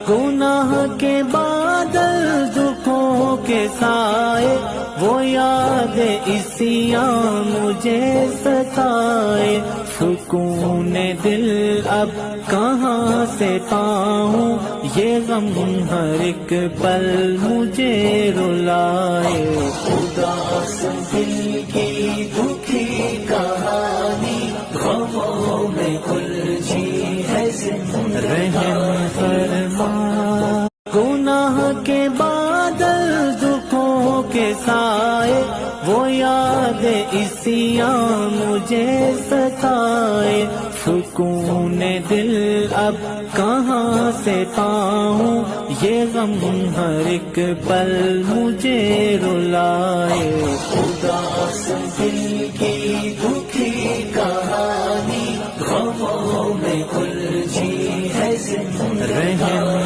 گناہ کے بادل دکھوں کے سائے، وہ یاد عصیاں مجھے ستائے، سکون دل اب کہاں سے پاؤں، یہ غم ہر ایک پل مجھے رلائے، اداس دل کی دکھی کہانی غموں میں الجھی ہے زندگی، رحم فرما۔ گناہ کے بادل دکھوں کے سائے، وہ یاد عصیاں مجھے ستائے، سکون دل اب کہاں سے پاؤں، یہ غم ہر ایک پل مجھے رلائے، اداس دل کی دکھی کہانی غموں میں الجھی ہے زندگی، رحم